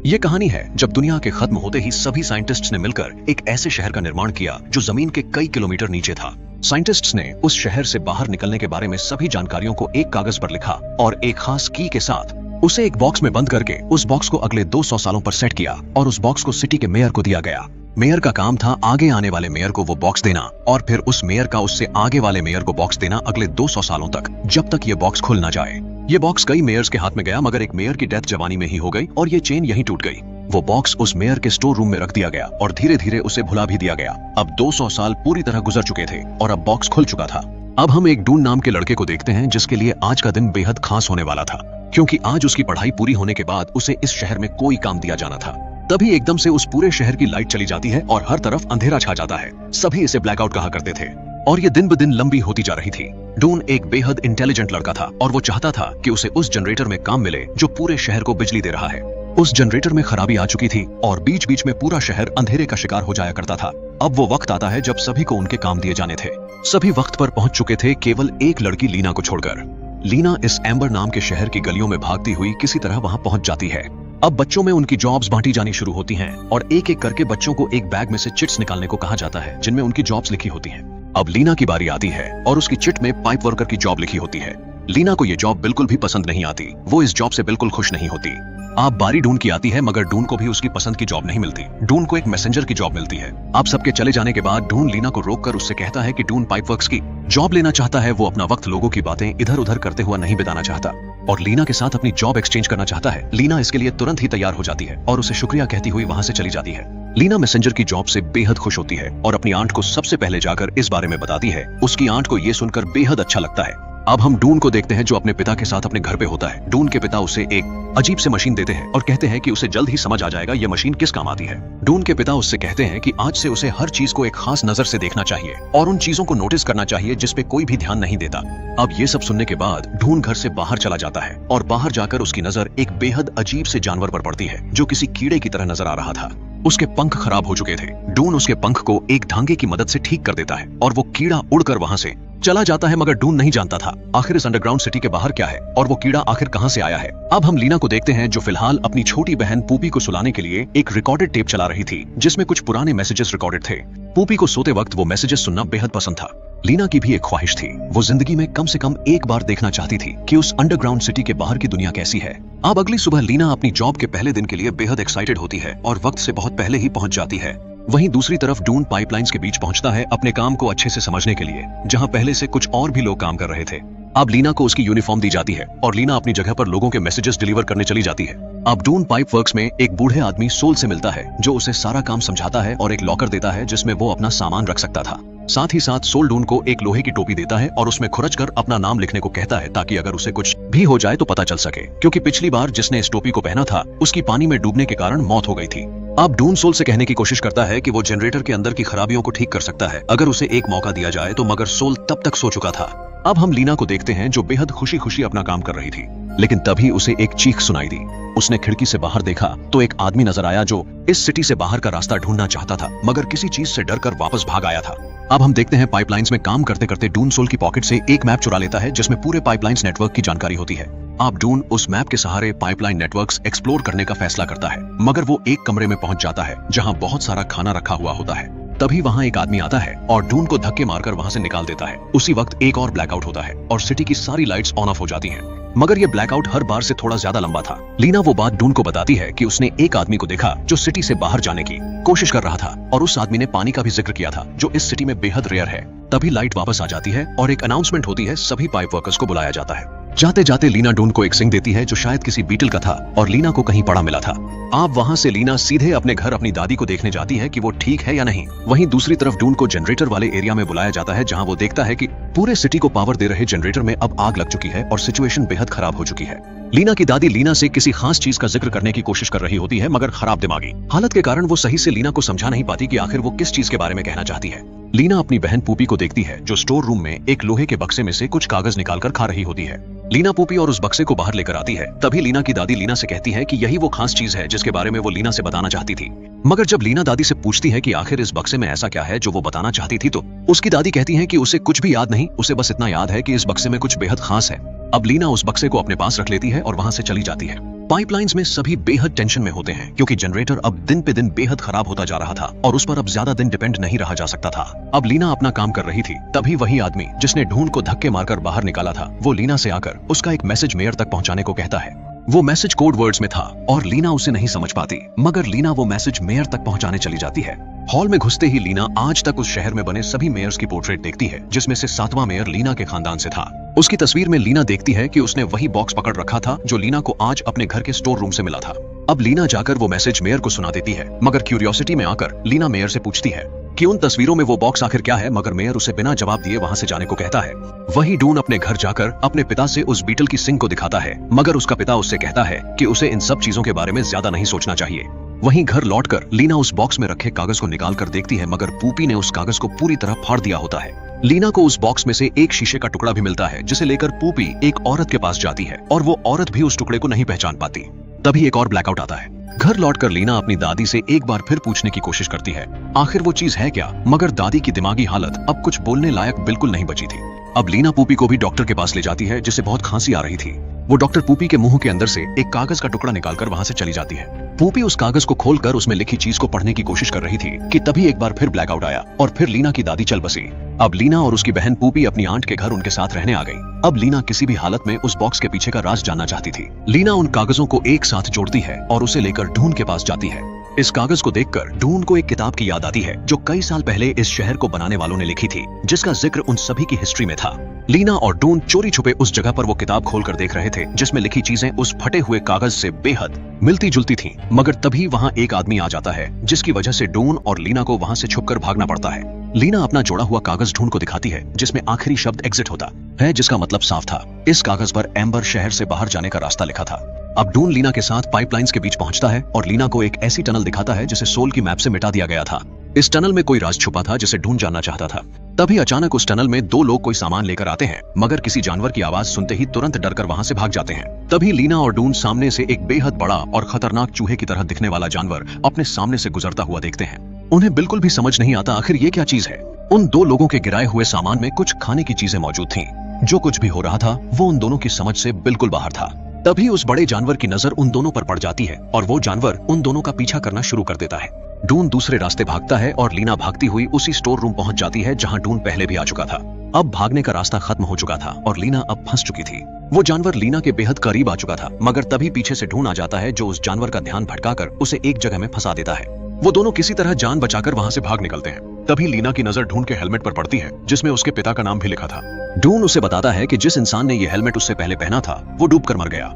ये कहानी है जब दुनिया के खत्म होते ही सभी साइंटिस्ट्स ने मिलकर एक ऐसे शहर का निर्माण किया जो जमीन के कई किलोमीटर नीचे था। साइंटिस्ट्स ने उस शहर से बाहर निकलने के बारे में सभी जानकारियों को एक कागज पर लिखा और एक खास की के साथ उसे एक बॉक्स में बंद करके उस बॉक्स को अगले 200 सालों पर सेट किया और उस बॉक्स को सिटी के मेयर को दिया गया। मेयर का काम था आगे आने वाले मेयर को वो बॉक्स देना और फिर उस मेयर का उससे आगे वाले मेयर को बॉक्स देना अगले 200 सालों तक, जब तक ये बॉक्स खुल ना जाए। ये बॉक्स कई मेयर्स के हाथ में गया मगर एक मेयर की डेथ जवानी में ही हो गई और ये चेन यहीं टूट गई। वो बॉक्स उस मेयर के स्टोर रूम में रख दिया गया और धीरे धीरे उसे भुला भी दिया गया। अब 200 साल पूरी तरह गुजर चुके थे और अब बॉक्स खुल चुका था। अब हम एक डून नाम के लड़के को देखते हैं जिसके लिए आज का दिन बेहद खास होने वाला था, क्योंकि आज उसकी पढ़ाई पूरी होने के बाद उसे इस शहर में कोई काम दिया जाना था। तभी एकदम से उस पूरे शहर की लाइट चली जाती है और हर तरफ अंधेरा छा जाता है। सभी इसे ब्लैकआउट कहा करते थे और ये दिन ब दिन लंबी होती जा रही थी। डून एक बेहद इंटेलिजेंट लड़का था और वो चाहता था कि उसे उस जनरेटर में काम मिले जो पूरे शहर को बिजली दे रहा है। उस जनरेटर में खराबी आ चुकी थी और बीच बीच में पूरा शहर अंधेरे का शिकार हो जाया करता था। अब वो वक्त आता है जब सभी को उनके काम दिए जाने थे। सभी वक्त पर पहुंच चुके थे, केवल एक लड़की लीना को छोड़कर। लीना इस एम्बर नाम के शहर की गलियों में भागती हुई किसी तरह वहां पहुंच जाती है। अब बच्चों में उनकी जॉब्स बांटी जानी शुरू होती हैं और एक एक करके बच्चों को एक बैग में से चिट्स निकालने को कहा जाता है जिनमें उनकी जॉब्स लिखी होती हैं। अब लीना की बारी आती है और उसकी चिट में पाइप वर्कर की जॉब लिखी होती है। लीना को ये जॉब बिल्कुल भी पसंद नहीं आती, वो इस जॉब से बिल्कुल खुश नहीं होती। आप बारी डून की आती है मगर डून को भी उसकी पसंद की जॉब नहीं मिलती। डून को एक मैसेंजर की जॉब मिलती है। आप सबके चले जाने के बाद डून लीना को रोककर उससे कहता है कि डून पाइप वर्क्स की जॉब लेना चाहता है। वो अपना वक्त लोगों की बातें इधर उधर करते हुआ नहीं बिताना चाहता और लीना के साथ अपनी जॉब एक्सचेंज करना चाहता है। लीना इसके लिए तुरंत ही तैयार हो जाती है और उसे शुक्रिया कहती हुई वहां से चली जाती है। लीना मैसेंजर की जॉब से बेहद खुश होती है और अपनी आंट को सबसे पहले जाकर इस बारे में बताती है। उसकी आंट को यह सुनकर बेहद अच्छा लगता है। अब हम डून को देखते हैं जो अपने पिता के साथ अपने घर पे होता है। डून के पिता उसे एक अजीब से मशीन देते हैं और कहते हैं कि उसे जल्द ही समझ आ जाएगा ये मशीन किस काम आती है। डून के पिता उससे कहते हैं कि आज से उसे हर चीज को एक खास नजर से देखना चाहिए और उन चीजों को नोटिस करना चाहिए जिस पे कोई भी ध्यान नहीं देता। अब ये सब सुनने के बाद डून घर से बाहर चला जाता है और बाहर जाकर उसकी नजर एक बेहद अजीब से जानवर पर पड़ती है जो किसी कीड़े की तरह नजर आ रहा था। उसके पंख खराब हो चुके थे। डून उसके पंख को एक धागे की मदद से ठीक कर देता है और वो कीड़ा उड़कर वहां से चला जाता है, मगर डून नहीं जानता था आखिर इस अंडरग्राउंड सिटी के बाहर क्या है और वो कीड़ा आखिर कहां से आया है। अब हम लीना को देखते हैं जो फिलहाल अपनी छोटी बहन पूपी को सुलाने के लिए एक रिकॉर्डेड टेप चला रही थी जिसमें कुछ पुराने मैसेजेस रिकॉर्डेड थे। पूपी को सोते वक्त वो मैसेजेस सुनना बेहद पसंद था। लीना की भी एक ख्वाहिश थी, वो जिंदगी में कम से कम एक बार देखना चाहती थी कि उस अंडरग्राउंड सिटी के बाहर की दुनिया कैसी है। अब अगली सुबह लीना अपनी जॉब के पहले दिन के लिए बेहद एक्साइटेड होती है और वक्त से बहुत पहले ही पहुंच जाती है। वहीं दूसरी तरफ डून पाइपलाइंस के बीच पहुंचता है अपने काम को अच्छे से समझने के लिए, जहां पहले से कुछ और भी लोग काम कर रहे थे। अब लीना को उसकी यूनिफॉर्म दी जाती है और लीना अपनी जगह पर लोगों के मैसेजेस डिलीवर करने चली जाती है। अब डून पाइप वर्क्स में एक बूढ़े आदमी सोल से मिलता है जो उसे सारा काम समझाता है और एक लॉकर देता है जिसमें वो अपना सामान रख सकता था। साथ ही साथ सोल डून को एक लोहे की टोपी देता है और उसमें खुरचकर अपना नाम लिखने को कहता है ताकि अगर उसे कुछ भी हो जाए तो पता चल सके, क्योंकि पिछली बार जिसने इस टोपी को पहना था उसकी पानी में डूबने के कारण मौत हो गई थी। अब डून सोल से कहने की कोशिश करता है कि वो जनरेटर के अंदर की खराबियों को ठीक कर सकता है अगर उसे एक मौका दिया जाए तो, मगर सोल तब तक सो चुका था। अब हम लीना को देखते हैं जो बेहद खुशी खुशी अपना काम कर रही थी, लेकिन तभी उसे एक चीख सुनाई दी। उसने खिड़की से बाहर देखा तो एक आदमी नजर आया जो इस सिटी से बाहर का रास्ता ढूंढना चाहता था मगर किसी चीज से डरकर वापस भाग आया था। अब हम देखते हैं पाइपलाइंस में काम करते करते डून सोल की पॉकेट से एक मैप चुरा लेता है जिसमें पूरे पाइपलाइंस नेटवर्क की जानकारी होती है। अब डून उस मैप के सहारे पाइपलाइन नेटवर्क्स एक्सप्लोर करने का फैसला करता है, मगर वो एक कमरे में पहुंच जाता है जहां बहुत सारा खाना रखा हुआ होता है। तभी वहां एक आदमी आता है और डून को धक्के मारकर वहां से निकाल देता है। उसी वक्त एक और ब्लैकआउट होता है और सिटी की सारी लाइट्स ऑन ऑफ हो जाती हैं, मगर ये ब्लैकआउट हर बार से थोड़ा ज्यादा लंबा था। लीना वो बात डून को बताती है कि उसने एक आदमी को देखा जो सिटी से बाहर जाने की कोशिश कर रहा था और उस आदमी ने पानी का भी जिक्र किया था जो इस सिटी में बेहद रेयर है। तभी लाइट वापस आ जाती है और एक अनाउंसमेंट होती है, सभी पाइप वर्कर्स को बुलाया जाता है। जाते जाते लीना डून को एक सिंग देती है जो शायद किसी बीटल का था और लीना को कहीं पड़ा मिला था। आप वहां से लीना सीधे अपने घर अपनी दादी को देखने जाती है कि वो ठीक है या नहीं। वहीं दूसरी तरफ डून को जनरेटर वाले एरिया में बुलाया जाता है जहां वो देखता है कि पूरे सिटी को पावर दे रहे जनरेटर में अब आग लग चुकी है और सिचुएशन बेहद खराब हो चुकी है। लीना की दादी लीना से किसी खास चीज का जिक्र करने की कोशिश कर रही होती है, मगर खराब दिमागी हालत के कारण वो सही से लीना को समझा नहीं पाती कि आखिर वो किस चीज के बारे में कहना चाहती है। लीना अपनी बहन पूपी को देखती है जो स्टोर रूम में एक लोहे के बक्से में से कुछ कागज निकालकर खा रही होती है। लीना पूपी और उस बक्से को बाहर लेकर आती है। तभी लीना की दादी लीना से कहती है कि यही वो खास चीज है जिसके बारे में वो लीना से बताना चाहती थी। मगर जब लीना दादी से पूछती है कि आखिर इस बक्से में ऐसा क्या है जो वो बताना चाहती थी, तो उसकी दादी कहती है कि उसे कुछ भी याद नहीं, उसे बस इतना याद है कि इस बक्से में कुछ बेहद खास है। अब लीना उस बक्से को अपने पास रख लेती है और वहां से चली जाती है। पाइपलाइंस में सभी बेहद टेंशन में होते हैं क्योंकि जनरेटर अब दिन पे दिन बेहद खराब होता जा रहा था और उस पर अब ज्यादा दिन डिपेंड नहीं रहा जा सकता था। अब लीना अपना काम कर रही थी, तभी वही आदमी जिसने ढूंढ को धक्के मारकर बाहर निकाला था वो लीना से आकर उसका एक मैसेज मेयर तक पहुंचाने को कहता है। वो मैसेज कोड वर्ड्स में था और लीना उसे नहीं समझ पाती, मगर लीना वो मैसेज मेयर तक पहुंचाने चली जाती है। हॉल में घुसते ही लीना आज तक उस शहर में बने सभी मेयर्स की पोर्ट्रेट देखती है, जिसमें से 7वां मेयर लीना के खानदान से था। उसकी तस्वीर में लीना देखती है कि उसने वही बॉक्स पकड़ रखा था जो लीना को आज अपने घर के स्टोर रूम से मिला था। अब लीना जाकर वो मैसेज मेयर को सुना देती है, मगर क्यूरियोसिटी में आकर लीना मेयर से पूछती है कि उन तस्वीरों में वो बॉक्स आखिर क्या है, मगर मेयर उसे बिना जवाब दिए वहां से जाने को कहता है। वही डून अपने घर जाकर अपने पिता से उस बीटल की सिंग को दिखाता है, मगर उसका पिता उससे कहता है कि उसे इन सब चीजों के बारे में ज्यादा नहीं सोचना चाहिए। वहीं घर लौटकर लीना उस बॉक्स में रखे कागज को निकाल कर देखती है, मगर पूपी ने उस कागज को पूरी तरह फाड़ दिया होता है। लीना को उस बॉक्स में से एक शीशे का टुकड़ा भी मिलता है, जिसे लेकर पूपी एक औरत के पास जाती है और वो औरत भी उस टुकड़े को नहीं पहचान पाती। तभी एक और ब्लैकआउट आता है। घर लौटकर लीना अपनी दादी से एक बार फिर पूछने की कोशिश करती है आखिर वो चीज है क्या, मगर दादी की दिमागी हालत अब कुछ बोलने लायक बिल्कुल नहीं बची थी। अब लीना पूपी को भी डॉक्टर के पास ले जाती है, जिसे बहुत खांसी आ रही थी। वो डॉक्टर पूपी के मुंह के अंदर से एक कागज का टुकड़ा निकालकर वहां से चली जाती है। पूपी उस कागज को खोलकर उसमें लिखी चीज को पढ़ने की कोशिश कर रही थी कि तभी एक बार फिर ब्लैकआउट आया और फिर लीना की दादी चल बसी। अब लीना और उसकी बहन पूपी अपनी आंट के घर उनके साथ रहने आ गई। अब लीना किसी भी हालत में उस बॉक्स के पीछे का राज जानना चाहती थी। लीना उन कागजों को एक साथ जोड़ती है और उसे लेकर ढूंढ के पास जाती है। इस कागज को देखकर ढूंढ को एक किताब की याद आती है जो कई साल पहले इस शहर को बनाने वालों ने लिखी थी, जिसका जिक्र उन सभी की हिस्ट्री में था। लीना और ढूंढ चोरी छुपे उस जगह पर वो किताब खोलकर देख रहे थे जिसमें लिखी चीजें उस फटे हुए कागज से बेहद मिलती जुलती थीं। मगर तभी वहां एक आदमी आ जाता है, जिसकी वजह से ढूंढ और लीना को वहां से छुपकर भागना पड़ता है। लीना अपना जोड़ा हुआ कागज ढूंढ को दिखाती है, जिसमें आखिरी शब्द एग्जिट होता है, जिसका मतलब साफ था। इस कागज पर एम्बर शहर से बाहर जाने का रास्ता लिखा था। अब ढूंढ लीना के साथ पाइपलाइंस के बीच पहुंचता है और लीना को एक ऐसी टनल दिखाता है जिसे सोल की मैप से मिटा दिया गया था। इस टनल में कोई राज छुपा था जिसे ढूंढ जानना चाहता था। तभी अचानक उस टनल में दो लोग कोई सामान लेकर आते हैं, मगर किसी जानवर की आवाज सुनते ही तुरंत डरकर वहां से भाग जाते हैं। तभी लीना और ढूंढ सामने से एक बेहद बड़ा और खतरनाक चूहे की तरह दिखने वाला जानवर अपने सामने से गुजरता हुआ देखते हैं। उन्हें बिल्कुल भी समझ नहीं आता आखिर ये क्या चीज है। उन दो लोगों के गिराए हुए सामान में कुछ खाने की चीजें मौजूद थीं। जो कुछ भी हो रहा था वो उन दोनों की समझ से बिल्कुल बाहर था। तभी उस बड़े जानवर की नजर उन दोनों पर पड़ जाती है और वो जानवर उन दोनों का पीछा करना शुरू कर देता है। ढूंढ दूसरे रास्ते भागता है और लीना भागती हुई उसी स्टोर रूम पहुंच जाती है जहां ढूंढ पहले भी आ चुका था। अब भागने का रास्ता खत्म हो चुका था और लीना अब फंस चुकी थी। वो जानवर लीना के बेहद करीब आ चुका था, मगर तभी पीछे से ढूंढ आ जाता है जो उस जानवर का ध्यान भटकाकर उसे एक जगह में फंसा देता है। वो दोनों किसी तरह जान बचाकर वहां से भाग निकलते हैं। तभी लीना की नजर ढूंढ के हेलमेट पर पड़ती है, जिसमें उसके पिता का नाम भी लिखा था। ढूंढ उसे बताता है कि जिस इंसान ने ये हेलमेट उससे पहले पहना था वो डूबकर मर गया।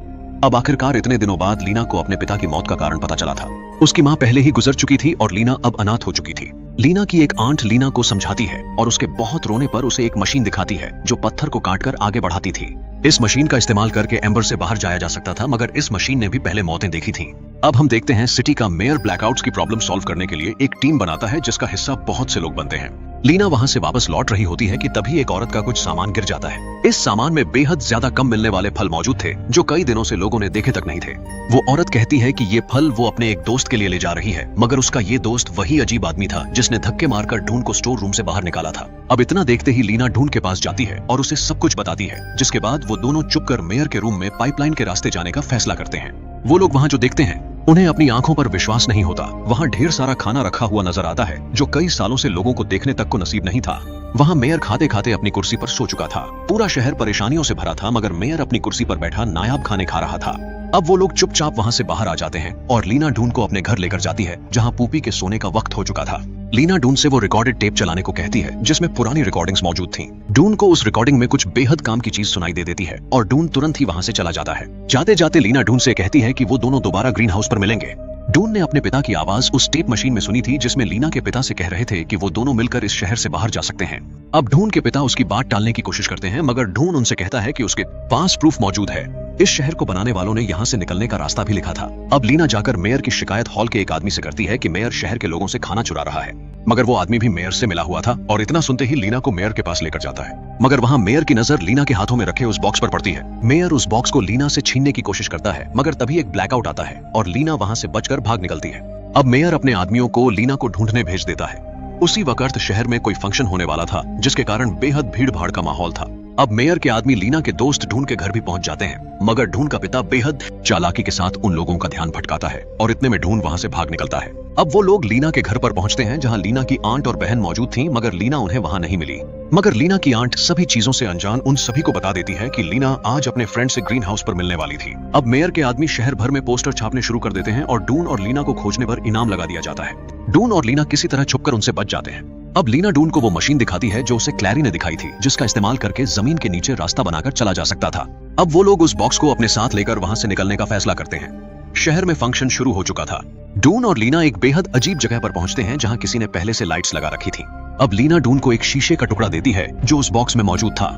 अब आखिरकार इतने दिनों बाद लीना को अपने पिता की मौत का कारण पता चला था। उसकी माँ पहले ही गुजर चुकी थी और लीना अब अनाथ हो चुकी थी। लीना की एक आंट लीना को समझाती है और उसके बहुत रोने पर उसे एक मशीन दिखाती है जो पत्थर को काटकर आगे बढ़ाती थी। इस मशीन का इस्तेमाल करके एम्बर से बाहर जाया जा सकता था, मगर इस मशीन ने भी पहले मौतें देखी थीं। अब हम देखते हैं सिटी का मेयर ब्लैकआउट्स की प्रॉब्लम सॉल्व करने के लिए एक टीम बनाता है जिसका हिस्सा बहुत से लोग बनते हैं। लीना वहां से वापस लौट रही होती है कि तभी एक औरत का कुछ सामान गिर जाता है। इस सामान में बेहद ज्यादा कम मिलने वाले फल मौजूद थे जो कई दिनों से लोगों ने देखे तक नहीं थे। वो औरत कहती है कि ये फल वो अपने एक दोस्त के लिए ले जा रही है, मगर उसका ये दोस्त वही अजीब आदमी था जिसने धक्के मारकर ढूंढ को स्टोर रूम से बाहर निकाला था। अब इतना देखते ही लीना ढूंढ के पास जाती है और उसे सब कुछ बताती है, जिसके बाद वो दोनों चुपकर मेयर के रूम में पाइपलाइन के रास्ते जाने का फैसला करते हैं। वो लोग वहां जो देखते हैं उन्हें अपनी आंखों पर विश्वास नहीं होता। वहां ढेर सारा खाना रखा हुआ नजर आता है जो कई सालों से लोगों को देखने तक को नसीब नहीं था। वहां मेयर खाते खाते अपनी कुर्सी पर सो चुका था। पूरा शहर परेशानियों से भरा था, मगर मेयर अपनी कुर्सी पर बैठा नायाब खाने खा रहा था। अब वो लोग चुपचाप वहां से बाहर आ जाते हैं और लीना ढूंढ को अपने घर लेकर जाती है जहां पूपी के सोने का वक्त हो चुका था। लीना ढूंढ से वो रिकॉर्डेड टेप चलाने को कहती है जिसमें पुरानी रिकॉर्डिंग्स मौजूद थीं। ढूंढ को उस रिकॉर्डिंग में कुछ बेहद काम की चीज सुनाई दे देती है और ढूंढ तुरंत ही वहां से चला जाता है। जाते जाते लीना ढूंढ से कहती है कि वो दोनों दोबारा ग्रीन हाउस पर मिलेंगे। ढूंढ ने अपने पिता की आवाज उस टेप मशीन में सुनी थी जिसमें लीना के पिता से कह रहे थे कि वो दोनों मिलकर इस शहर से बाहर जा सकते हैं। अब ढूंढ के पिता उसकी बात टालने की कोशिश करते हैं, मगर ढूंढ उनसे कहता है कि उसके पास प्रूफ मौजूद है। इस शहर को बनाने वालों ने यहाँ से निकलने का रास्ता भी लिखा था। अब लीना जाकर मेयर की शिकायत हॉल के एक आदमी से करती है कि मेयर शहर के लोगों से खाना चुरा रहा है, मगर वो आदमी भी मेयर से मिला हुआ था और इतना सुनते ही लीना को मेयर के पास लेकर जाता है। मगर वहां मेयर की नजर लीना के हाथों में रखे उस बॉक्स पर पड़ती है। मेयर उस बॉक्स को लीना से छीनने की कोशिश करता है, मगर तभी एक ब्लैकआउट आता है और लीना वहां से बचकर भाग निकलती है। अब मेयर अपने आदमियों को लीना को ढूंढने भेज देता है। उसी वक्त शहर में कोई फंक्शन होने वाला था जिसके कारण बेहद भीड़ भाड़ का माहौल था। अब मेयर के आदमी लीना के दोस्त ढूंढ के घर भी पहुंच जाते हैं, मगर ढूंढ का पिता बेहद चालाकी के साथ उन लोगों का ध्यान भटकाता है और इतने में ढूंढ वहां से भाग निकलता है। अब वो लोग लीना के घर पर पहुंचते हैं जहां लीना की आंट और बहन मौजूद थीं, मगर लीना उन्हें वहां नहीं मिली। मगर लीना की आंट सभी चीजों से अनजान उन सभी को बता देती है कि लीना आज अपने फ्रेंड से ग्रीन हाउस पर मिलने वाली थी। अब मेयर के आदमी शहर भर में पोस्टर छापने शुरू कर देते हैं और डून और लीना को खोजने पर इनाम लगा दिया जाता है। डून और लीना किसी तरह छुपकर उनसे बच जाते हैं। अब लीना डून को वो मशीन दिखाती है जो उसे क्लैरी ने दिखाई थी, जिसका इस्तेमाल करके जमीन के नीचे रास्ता बनाकर चला जा सकता था। अब वो लोग उस बॉक्स को अपने साथ लेकर वहां से निकलने का फैसला करते हैं। शहर में फंक्शन शुरू हो चुका था। डून और लीना एक बेहद अजीब जगह पर पहुंचते हैं जहां किसी ने पहले से लाइट्स लगा रखी थी। अब लीना डून को एक शीशे का टुकड़ा देती है जो उस बॉक्स में मौजूद था।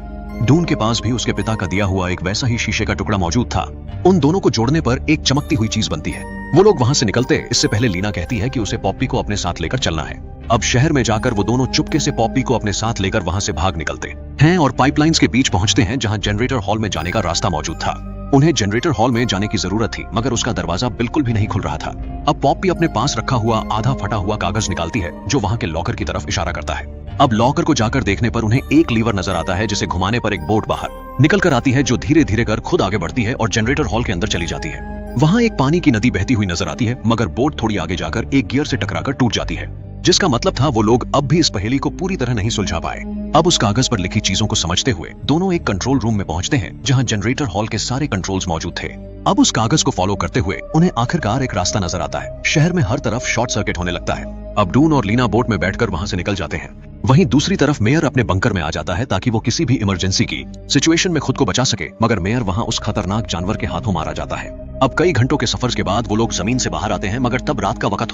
डून के पास भी उसके पिता का दिया हुआ एक वैसा ही शीशे का टुकड़ा मौजूद था। उन दोनों को जोड़ने पर एक चमकती हुई चीज बनती है। वो लोग वहां से निकलते इससे पहले लीना कहती है कि उसे पॉप्पी को अपने साथ लेकर चलना है। अब शहर में जाकर वो दोनों चुपके से पॉप्पी को अपने साथ लेकर वहां से भाग निकलते हैं और पाइपलाइंस के बीच पहुंचते हैं जहां जनरेटर हॉल में जाने का रास्ता मौजूद था। उन्हें जनरेटर हॉल में जाने की जरूरत थी, मगर उसका दरवाजा बिल्कुल भी नहीं खुल रहा था। अब पॉप्पी अपने पास रखा हुआ आधा फटा हुआ कागज निकालती है जो वहां के लॉकर की तरफ इशारा करता है। अब लॉकर को जाकर देखने पर उन्हें एक लीवर नजर आता है जिसे घुमाने पर एक बोट बाहर निकल कर आती है जो धीरे धीरे कर खुद आगे बढ़ती है और जनरेटर हॉल के अंदर चली जाती है। वहां एक पानी की नदी बहती हुई नजर आती है, मगर बोट थोड़ी आगे जाकर एक गियर से टकराकर टूट जाती है, जिसका मतलब था वो लोग अब भी इस पहेली को पूरी तरह नहीं सुलझा पाए। अब उस कागज पर लिखी चीजों को समझते हुए दोनों एक कंट्रोल रूम में पहुंचते हैं जहां जनरेटर हॉल के सारे कंट्रोल्स मौजूद थे। अब उस कागज को फॉलो करते हुए उन्हें आखिरकार एक रास्ता नजर आता है। शहर में हर तरफ शॉर्ट सर्किट होने लगता है। अब डून और लीना बोट में बैठकर वहां से निकल जाते हैं। वहीं दूसरी तरफ मेयर अपने बंकर में आ जाता है ताकि वो किसी भी इमरजेंसी की सिचुएशन में खुद को बचा सके, मगर मेयर वहां उस खतरनाक जानवर के हाथों मारा जाता है। अब कई घंटों के सफर के बाद वो लोग जमीन से बाहर आते हैं, मगर तब रात का वक्त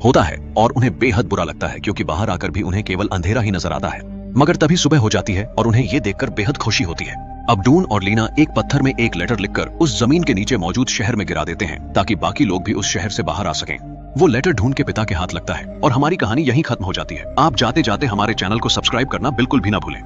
होता है और उन्हें बेहद बुरा लगता है क्योंकि बाहर आकर भी उन्हें केवल अंधेरा ही नजर आता है। मगर तभी सुबह हो जाती है और उन्हें ये देखकर बेहद खुशी होती है। अब डून और लीना एक पत्थर में एक लेटर लिखकर उस जमीन के नीचे मौजूद शहर में गिरा देते हैं ताकि बाकी लोग भी उस शहर से बाहर आ सकें। वो लेटर ढूंढ के पिता के हाथ लगता है और हमारी कहानी यहीं खत्म हो जाती है। आप जाते जाते हमारे चैनल को सब्सक्राइब करना बिल्कुल भी ना भूलें।